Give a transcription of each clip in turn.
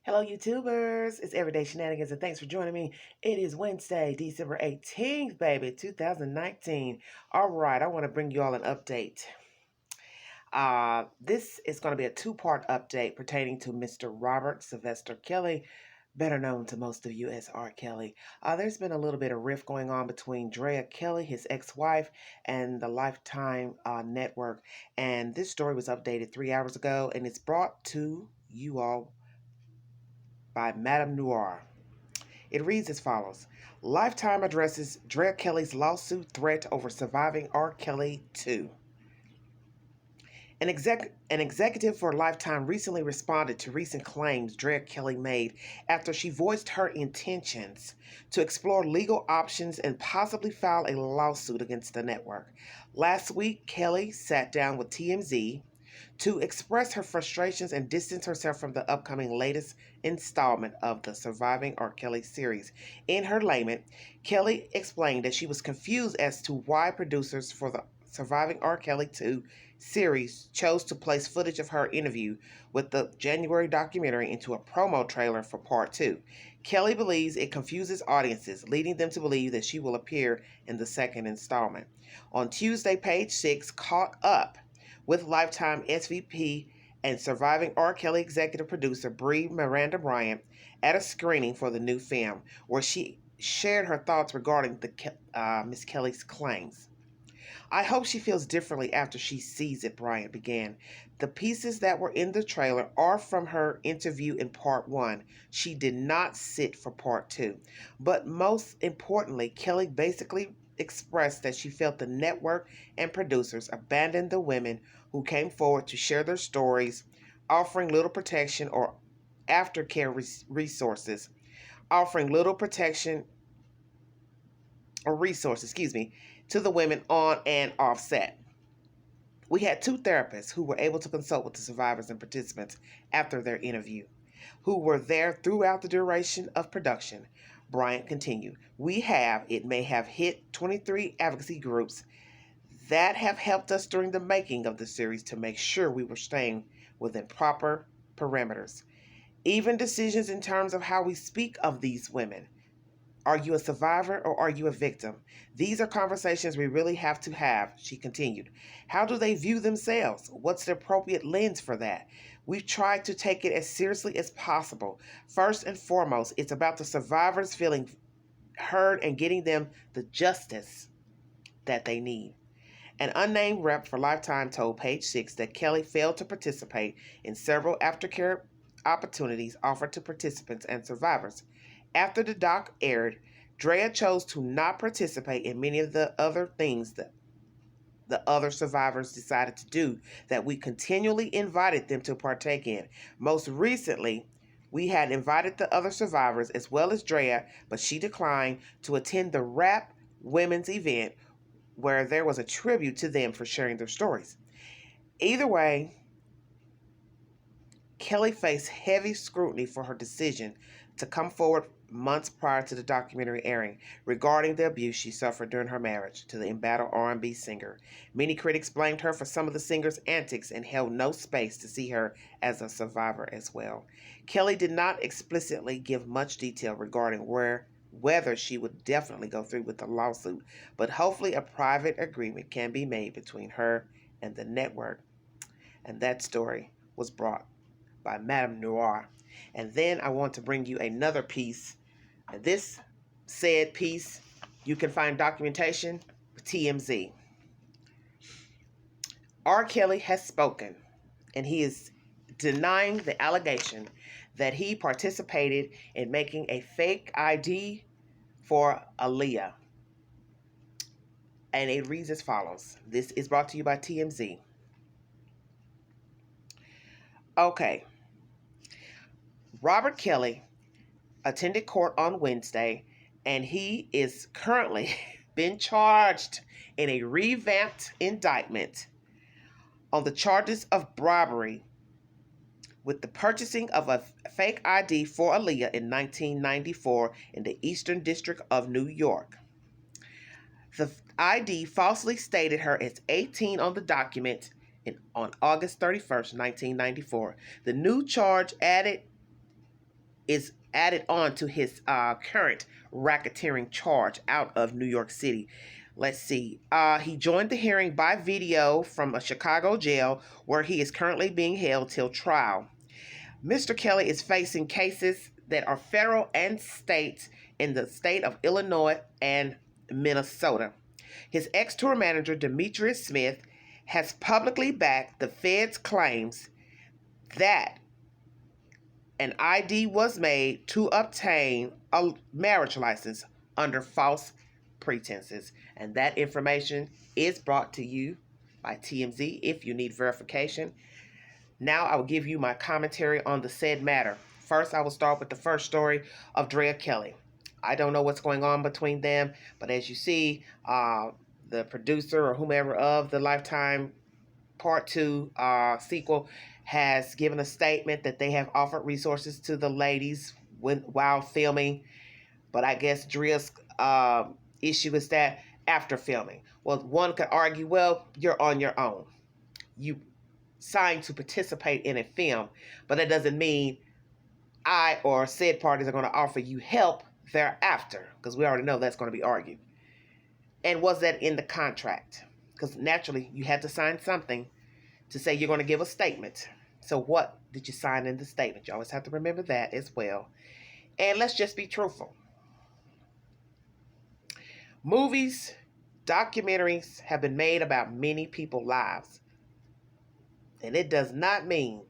Hello, YouTubers. It's Everyday Shenanigans, and thanks for joining me. It is Wednesday, December 18th, baby, 2019. All right, I want to bring you all an update. This is going to be a two-part update pertaining to Mr. Robert Sylvester Kelly, better known to most of you as R. Kelly. There's been a little bit of rift going on between Drea Kelly, his ex-wife, and the Lifetime network. And this story was updated 3 hours ago, and it's brought to you all by Madame Noir. It reads as follows. Lifetime addresses Drea Kelly's lawsuit threat over surviving R. Kelly 2. An executive for Lifetime recently responded to recent claims Drea Kelly made after she voiced her intentions to explore legal options and possibly file a lawsuit against the network. Last week, Kelly sat down with TMZ to express her frustrations and distance herself from the upcoming latest installment of the Surviving R. Kelly series. In her lament, Kelly explained that she was confused as to why producers for the Surviving R. Kelly 2 series chose to place footage of her interview with the January documentary into a promo trailer for part 2. Kelly believes it confuses audiences, leading them to believe that she will appear in the second installment. On Tuesday, Page 6 caught up with Lifetime SVP and Surviving R. Kelly executive producer Brie Miranda Bryant at a screening for the new film, where she shared her thoughts regarding Miss Kelly's claims. I hope she feels differently after she sees it, Bryant began. The pieces that were in the trailer are from her interview in part 1. She did not sit for part 2. But most importantly, Kelly basically expressed that she felt the network and producers abandoned the women who came forward to share their stories, offering little protection or aftercare resources, offering little protection or resources, to the women on and off set. We had two therapists who were able to consult with the survivors and participants after their interview, who were there throughout the duration of production. Bryant continued, it may have hit 23 advocacy groups that have helped us during the making of the series to make sure we were staying within proper parameters. Even decisions in terms of how we speak of these women. Are you a survivor or are you a victim? These are conversations we really have to have, she continued. How do they view themselves? What's the appropriate lens for that? We've tried to take it as seriously as possible. First and foremost, it's about the survivors feeling heard and getting them the justice that they need. An unnamed rep for Lifetime told Page 6 that Kelly failed to participate in several aftercare opportunities offered to participants and survivors. After the doc aired, Drea chose to not participate in many of the other things that the other survivors decided to do that we continually invited them to partake in. Most recently, we had invited the other survivors as well as Drea, but she declined to attend the Rap Women's event where there was a tribute to them for sharing their stories. Either way, Kelly faced heavy scrutiny for her decision to come forward months prior to the documentary airing regarding the abuse she suffered during her marriage to the embattled R&B singer. Many critics blamed her for some of the singer's antics and held no space to see her as a survivor as well. Kelly did not explicitly give much detail regarding whether she would definitely go through with the lawsuit, but hopefully a private agreement can be made between her and the network. And that story was brought by Madame Noir. And then I want to bring you another piece. And this said piece, you can find documentation with TMZ. R. Kelly has spoken, and he is denying the allegation that he participated in making a fake ID for Aaliyah. And it reads as follows. This is brought to you by TMZ. Okay. Robert Kelly attended court on Wednesday, and he is currently been charged in a revamped indictment on the charges of bribery with the purchasing of a fake ID for Aaliyah in 1994 in the Eastern District of New York. The ID falsely stated her as 18 on the document on August 31st, 1994. The new charge added is added on to his current racketeering charge out of New York City. Let's see. He joined the hearing by video from a Chicago jail where he is currently being held till trial. Mr. Kelly is facing cases that are federal and state in the state of Illinois and Minnesota. His ex-tour manager, Demetrius Smith, has publicly backed the Fed's claims that an ID was made to obtain a marriage license under false pretenses. And that information is brought to you by TMZ if you need verification. Now I will give you my commentary on the said matter. First, I will start with the first story of Drea Kelly. I don't know what's going on between them, but as you see, the producer or whomever of the Lifetime Part 2 sequel has given a statement that they have offered resources to the ladies while filming. But I guess Drea's issue is that after filming. Well, one could argue, well, you're on your own. You signed to participate in a film, but that doesn't mean I or said parties are going to offer you help thereafter, because we already know that's going to be argued. And was that in the contract? Because naturally, you had to sign something to say you're going to give a statement. So what did you sign in the statement? You always have to remember that as well. And let's just be truthful. Movies, documentaries have been made about many people's lives. And it does not mean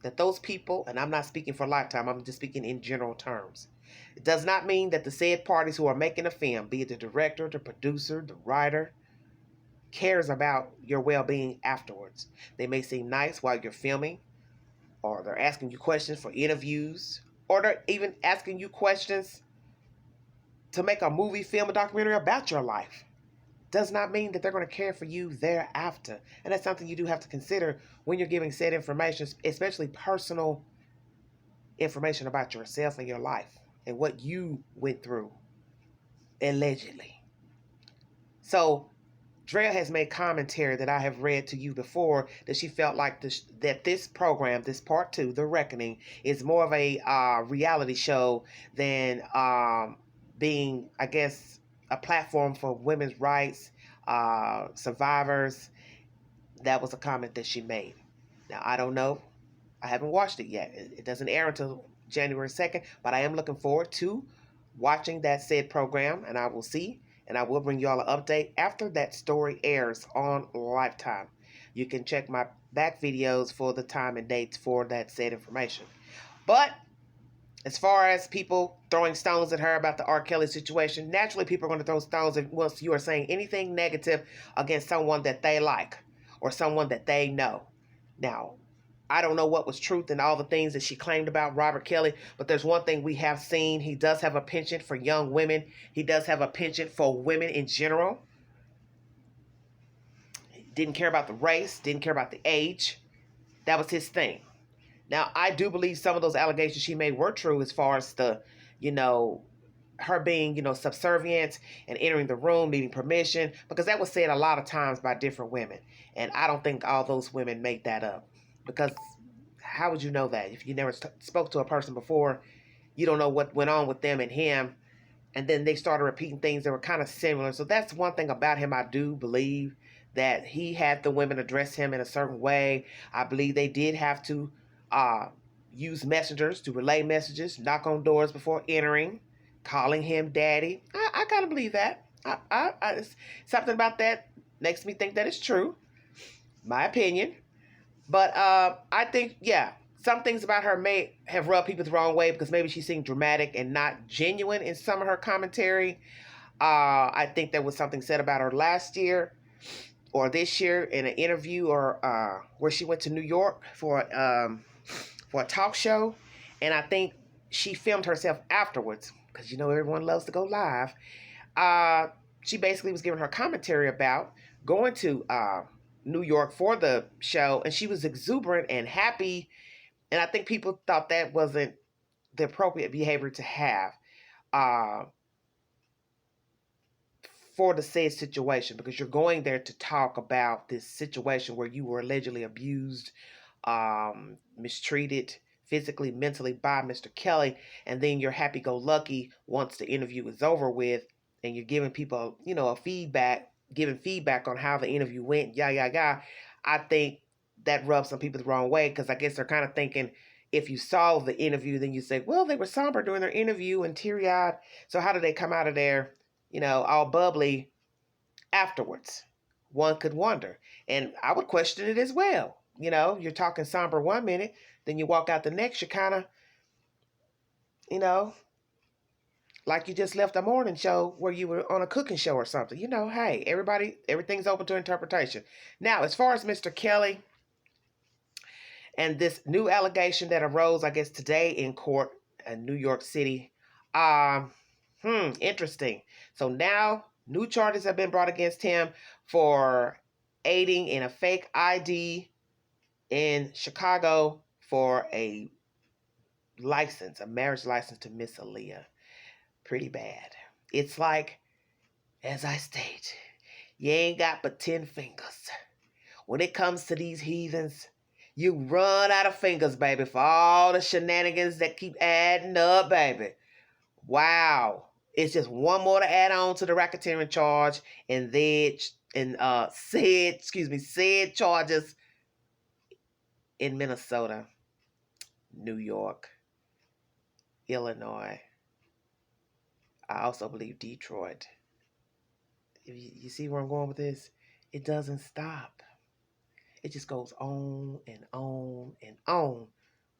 that those people, and I'm not speaking for Lifetime, I'm just speaking in general terms. It does not mean that the said parties who are making a film, be it the director, the producer, the writer, cares about your well-being afterwards. They may seem nice while you're filming, or they're asking you questions for interviews, or they're even asking you questions to make a movie, film, a documentary about your life. Does not mean that they're going to care for you thereafter. And that's something you do have to consider when you're giving said information, especially personal information about yourself and your life and what you went through, allegedly. So Drea has made commentary that I have read to you before that she felt like that this program, this part 2, The Reckoning, is more of a reality show than being, I guess, a platform for women's rights, survivors. That was a comment that she made. Now, I don't know. I haven't watched it yet. It doesn't air until January 2nd, but I am looking forward to watching that said program, and I will see. And I will bring you all an update after that story airs on Lifetime. You can check my back videos for the time and dates for that said information. But as far as people throwing stones at her about the R. Kelly situation, naturally people are going to throw stones once you are saying anything negative against someone that they like or someone that they know. Now, I don't know what was truth in all the things that she claimed about Robert Kelly, but there's one thing we have seen. He does have a penchant for young women. He does have a penchant for women in general. He didn't care about the race, didn't care about the age. That was his thing. Now, I do believe some of those allegations she made were true as far as the, her being, subservient and entering the room, needing permission, because that was said a lot of times by different women. And I don't think all those women made that up. Because how would you know that? If you never spoke to a person before, you don't know what went on with them and him. And then they started repeating things that were kind of similar. So that's one thing about him. I do believe that he had the women address him in a certain way. I believe they did have to use messengers to relay messages, knock on doors before entering, calling him daddy. I kind of believe that. Something about that makes me think that it's true. My opinion. But I think, yeah, some things about her may have rubbed people the wrong way because maybe she seemed dramatic and not genuine in some of her commentary. I think there was something said about her last year or this year in an interview or where she went to New York for a talk show. And I think she filmed herself afterwards because, everyone loves to go live. She basically was giving her commentary about going to New York for the show, and she was exuberant and happy, and I think people thought that wasn't the appropriate behavior to have for the said situation, because you're going there to talk about this situation where you were allegedly abused, mistreated physically, mentally by Mr. Kelly, and then you're happy-go-lucky once the interview is over with, and you're giving people, a feedback, giving feedback on how the interview went, I think that rubs some people the wrong way, because I guess they're kind of thinking if you saw the interview, then you say, well, they were somber during their interview and teary-eyed, so how did they come out of there, all bubbly afterwards? One could wonder. And I would question it as well. You're talking somber one minute, then you walk out the next, you're kind of, you know, like you just left a morning show where you were on a cooking show or something. Hey, everything's open to interpretation. Now, as far as Mr. Kelly and this new allegation that arose, I guess, today in court in New York City, um, interesting. So now new charges have been brought against him for aiding in a fake ID in Chicago for a marriage license to Miss Aaliyah. Pretty bad. It's like, as I state, you ain't got but 10 fingers. When it comes to these heathens, you run out of fingers, baby, for all the shenanigans that keep adding up, baby. Wow. It's just one more to add on to the racketeering charge and said charges in Minnesota, New York, Illinois. I also believe Detroit. You see where I'm going with this? It doesn't stop. It just goes on and on and on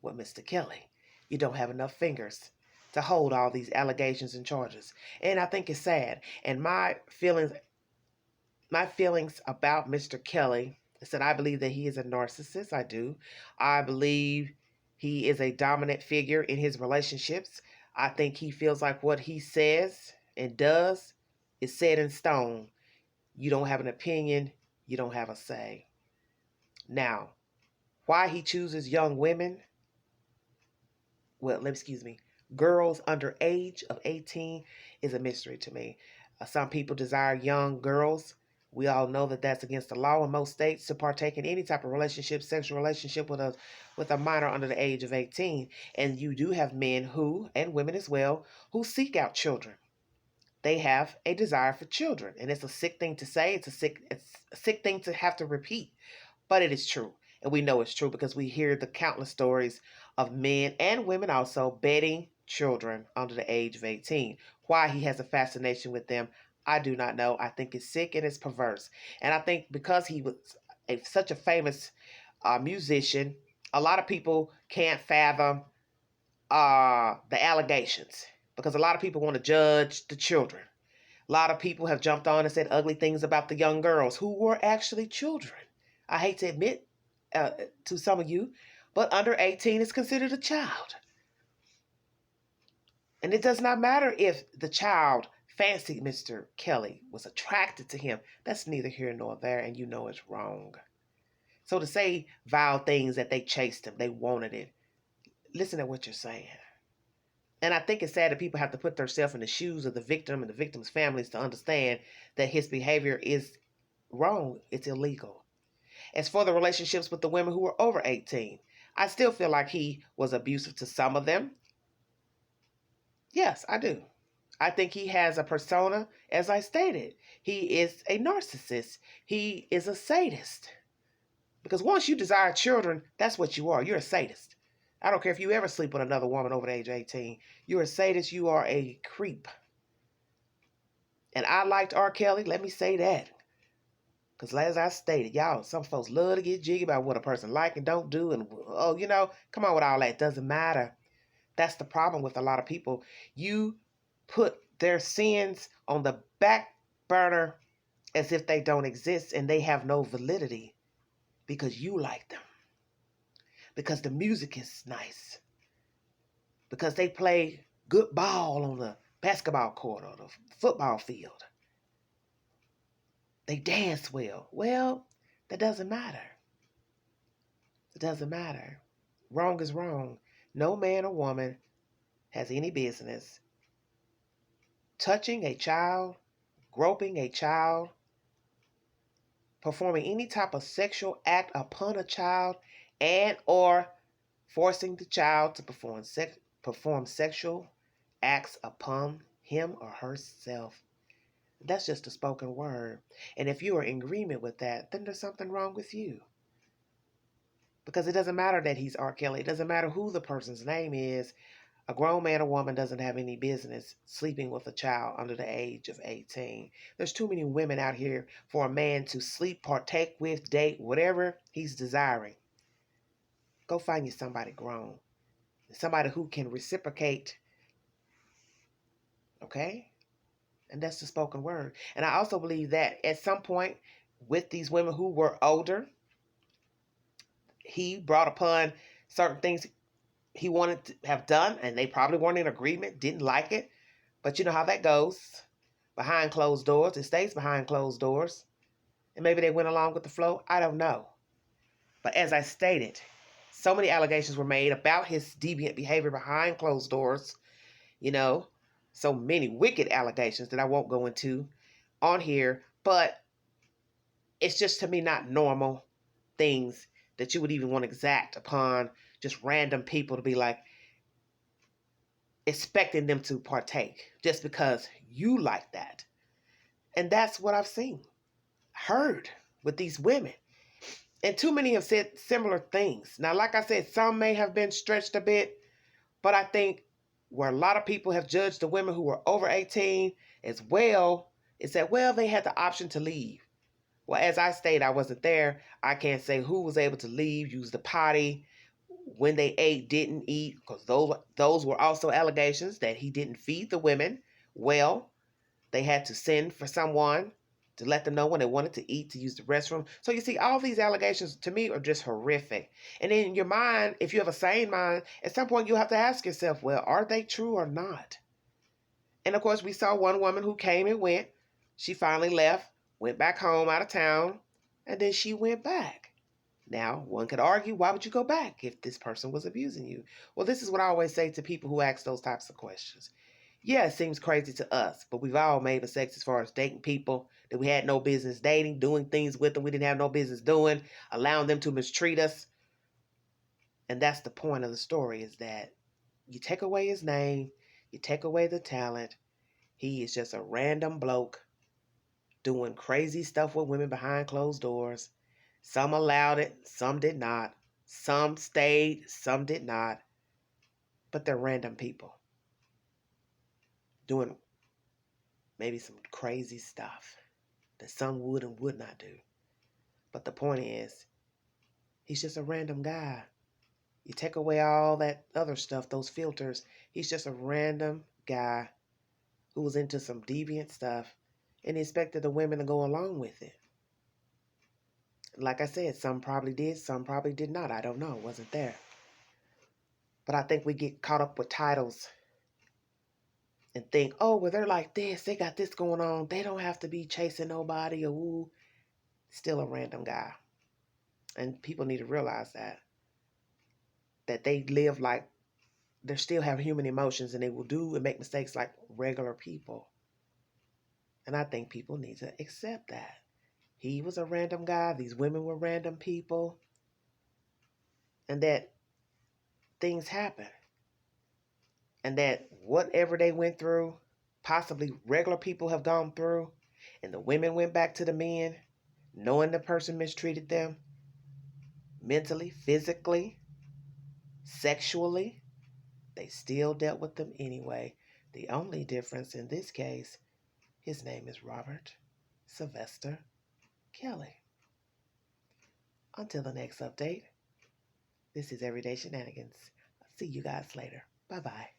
with Mr. Kelly. You don't have enough fingers to hold all these allegations and charges. And I think it's sad. And my feelings about Mr. Kelly is that I believe that he is a narcissist. I do. I believe he is a dominant figure in his relationships. I think he feels like what he says and does is set in stone. You don't have an opinion, you don't have a say. Now, why he chooses young women, girls under age of 18 is a mystery to me. Some people desire young girls. We all know that that's against the law in most states to partake in any type of relationship, sexual relationship with a minor under the age of 18. And you do have men who, and women as well, who seek out children. They have a desire for children. And it's a sick thing to say. It's a sick thing to have to repeat. But it is true. And we know it's true because we hear the countless stories of men and women also bedding children under the age of 18. Why he has a fascination with them, I do not know. I think it's sick and it's perverse. And I think because he was such a famous musician, a lot of people can't fathom the allegations because a lot of people want to judge the children. A lot of people have jumped on and said ugly things about the young girls who were actually children. I hate to admit to some of you, but under 18 is considered a child. And it does not matter if the child fancied Mr. Kelly, was attracted to him. That's neither here nor there, and you know it's wrong. So to say vile things that they chased him, they wanted it, listen to what you're saying. And I think it's sad that people have to put themselves in the shoes of the victim and the victim's families to understand that his behavior is wrong. It's illegal. As for the relationships with the women who were over 18, I still feel like he was abusive to some of them. Yes, I do. I think he has a persona, as I stated. He is a narcissist. He is a sadist. Because once you desire children, that's what you are. You're a sadist. I don't care if you ever sleep with another woman over the age of 18. You're a sadist. You are a creep. And I liked R. Kelly. Let me say that. Because as I stated, y'all, some folks love to get jiggy about what a person like and don't do. And, come on with all that. It doesn't matter. That's the problem with a lot of people. You put their sins on the back burner as if they don't exist and they have no validity because you like them. Because the music is nice. Because they play good ball on the basketball court or the football field. They dance well. Well, that doesn't matter. It doesn't matter. Wrong is wrong. No man or woman has any business touching a child, groping a child, performing any type of sexual act upon a child, and or forcing the child to perform sexual acts upon him or herself. That's just a spoken word. And if you are in agreement with that, then there's something wrong with you. Because it doesn't matter that he's R. Kelly. It doesn't matter who the person's name is. A grown man or woman doesn't have any business sleeping with a child under the age of 18. There's too many women out here for a man to sleep, partake with, date, whatever he's desiring. Go find you somebody grown. Somebody who can reciprocate, okay? And that's the spoken word. And I also believe that at some point with these women who were older, he brought upon certain things he wanted to have done, and they probably weren't in agreement, didn't like it. But you know how that goes. Behind closed doors. It stays behind closed doors. And maybe they went along with the flow. I don't know. But as I stated, so many allegations were made about his deviant behavior behind closed doors. You know, so many wicked allegations that I won't go into on here. But it's just to me not normal things that you would even want to exact upon just random people to be like expecting them to partake just because you like that. And that's what I've seen, heard with these women. And too many have said similar things. Now, like I said, some may have been stretched a bit, but I think where a lot of people have judged the women who were over 18 as well is that, well, they had the option to leave. Well, as I stated, I wasn't there. I can't say who was able to leave, use the potty, when they ate, didn't eat, because those were also allegations that he didn't feed the women well. They had to send for someone to let them know when they wanted to eat, to use the restroom. So you see, all these allegations to me are just horrific. And in your mind, if you have a sane mind, at some point you'll have to ask yourself, well, are they true or not? And of course, we saw one woman who came and went. She finally left, went back home out of town, and then she went back. Now, one could argue, why would you go back if this person was abusing you? Well, this is what I always say to people who ask those types of questions. Yeah, it seems crazy to us, but we've all made mistakes as far as dating people that we had no business dating, doing things with them we didn't have no business doing, allowing them to mistreat us. And that's the point of the story, is that you take away his name, you take away the talent. He is just a random bloke doing crazy stuff with women behind closed doors. Some allowed it, some did not. Some stayed, some did not. But they're random people doing maybe some crazy stuff that some would and would not do. But the point is, he's just a random guy. You take away all that other stuff, those filters, he's just a random guy who was into some deviant stuff and expected the women to go along with it. Like I said, some probably did, some probably did not. I don't know. Wasn't there. But I think we get caught up with titles and think, oh, well, they're like this. They got this going on. They don't have to be chasing nobody or ooh. Still a random guy. And people need to realize that they live like they still have human emotions and they will do and make mistakes like regular people. And I think people need to accept that. He was a random guy. These women were random people. And that things happen. And that whatever they went through, possibly regular people have gone through, and the women went back to the men, knowing the person mistreated them mentally, physically, sexually, they still dealt with them anyway. The only difference in this case, his name is Robert Sylvester Kelly. Until the next update, this is Everyday Shenanigans. I'll see you guys later. Bye-bye.